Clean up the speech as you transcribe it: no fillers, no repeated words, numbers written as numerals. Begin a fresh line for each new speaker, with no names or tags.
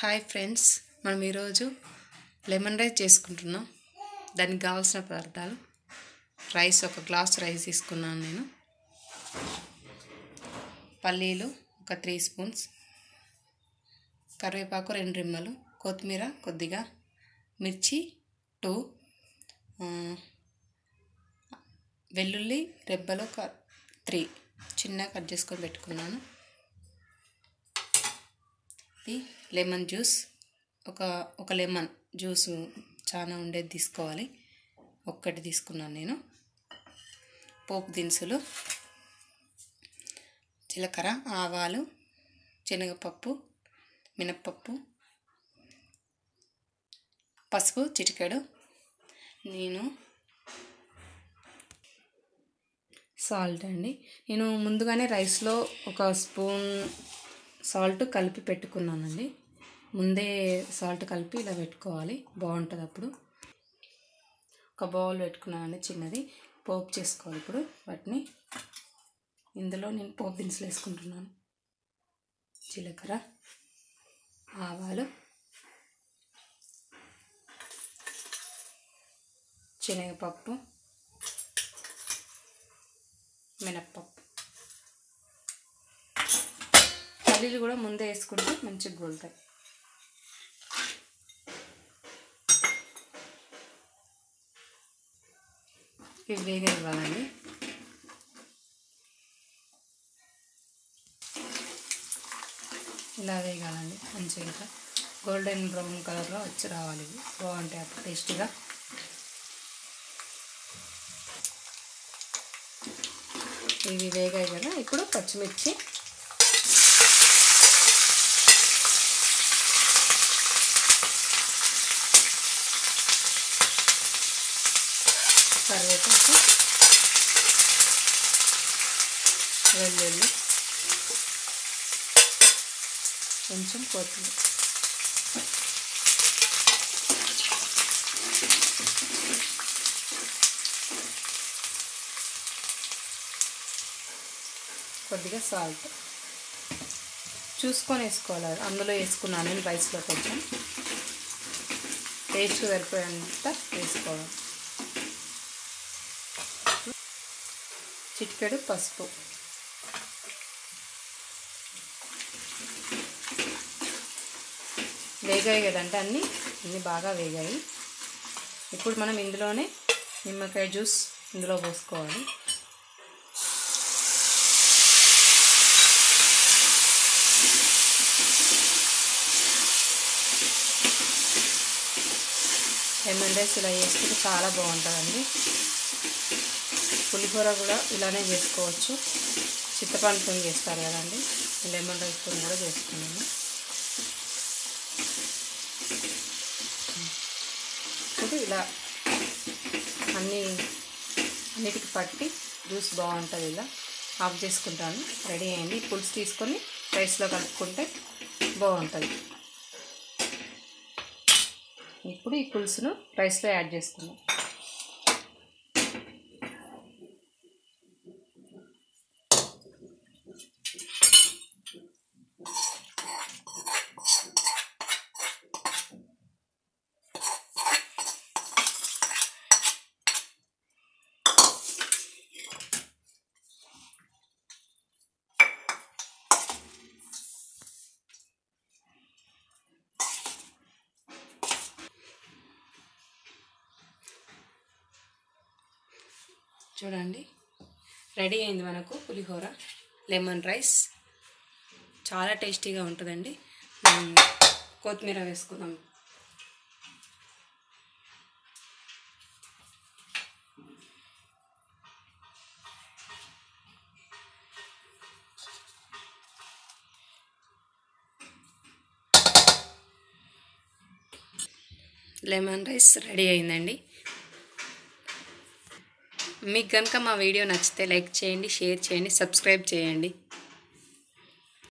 Hi friends, మనం ఈరోజు lemon rice చేసుకుంటున్నాం. దానికి కావాల్సిన పదార్థాలు: రైస్, ఒక గ్లాస్ రైస్ తీసుకున్నాను నేను. పల్లీలు ఒక 3 స్పూన్స్, కరివేపాకు 2 రెమ్మలు, కొత్తిమీర కొద్దిగా, మిర్చి 2, వెల్లుల్లి రెబ్బలు 3 చిన్నగా కట్ చేసుకొని పెట్టుకున్నాను. ఇది లెమన్ జ్యూస్, ఒక లెమన్ జ్యూస్ చాలా ఉండేది తీసుకోవాలి, ఒక్కటి తీసుకున్నాను నేను. పోపు దినుసులు: జీలకర్ర, ఆవాలు, శనగపప్పు, మినప్పప్పు, పసుపు చిటికెడు, నేను సాల్ట్ అండి. నేను ముందుగానే రైస్లో 1 స్పూన్ సాల్ట్ కలిపి పెట్టుకున్నానండి. ముందే సాల్ట్ కలిపి ఇలా పెట్టుకోవాలి, బాగుంటుంది అప్పుడు. ఒక బౌల్ పెట్టుకున్నానండి చిన్నది. పోపు చేసుకోవాలి ఇప్పుడు వాటిని. ఇందులో నేను పోపు దినుసులు వేసుకుంటున్నాను: జీలకర్ర, ఆవాలు, శనగపప్పు, మినప్పప్పు. పల్లీలు కూడా ముందే వేసుకుంటే మంచిగా గోలుతాయి. ఇవి వేగనివ్వాలండి. ఇలా వేగాలండి మంచిగా, గోల్డెన్ బ్రౌన్ కలర్లో వచ్చి రావాలి. ఇవి బాగుంటాయి అప్పుడు టేస్టీగా. ఇవి వేగాయి కదా, ఇప్పుడు పచ్చిమిర్చి, కరివేపాకు, వెల్లుల్లి, కొంచెం కొత్తిమీర. కొద్దిగా సాల్ట్ చూసుకొని వేసుకోవాలి. అందులో వేసుకున్నాను నేను రైస్లో, కొంచెం టేస్ట్ సరిపోయేంత వేసుకోవాలి. చిటికెడు పసుపు. వేగాయి కదంటే అన్నీ బాగా వేగాయి. ఇప్పుడు మనం ఇందులోనే నిమ్మకాయ జ్యూస్ ఇందులో పోసుకోవాలి. లెమన్ రైస్ ఇలా చేసుకుంటే చాలా బాగుంటుందండి. పులిహోర కూడా ఇలానే చేసుకోవచ్చు. చింతపండుతో చేస్తారు కదండి, లెమన్ రైస్తో కూడా చేసుకున్నాను. ఇప్పుడు ఇలా అన్నిటికి పట్టి జ్యూస్ బాగుంటుంది. ఇలా ఆఫ్ చేసుకుంటాను. రెడీ అయింది. పులుసు తీసుకొని రైస్లో కలుపుకుంటే బాగుంటుంది. ఇప్పుడు ఈ పులుసును రైస్లో యాడ్ చేసుకుందాం. చూడండి, రెడీ అయింది మనకు పులిహోర లెమన్ రైస్. చాలా టేస్టీగా ఉంటుందండి. కొత్తిమీర వేసుకుందాం. లెమన్ రైస్ రెడీ అయిందండి. మీకు కనుక మా వీడియో నచ్చితే లైక్ చేయండి, షేర్ చేయండి, సబ్స్క్రైబ్ చేయండి.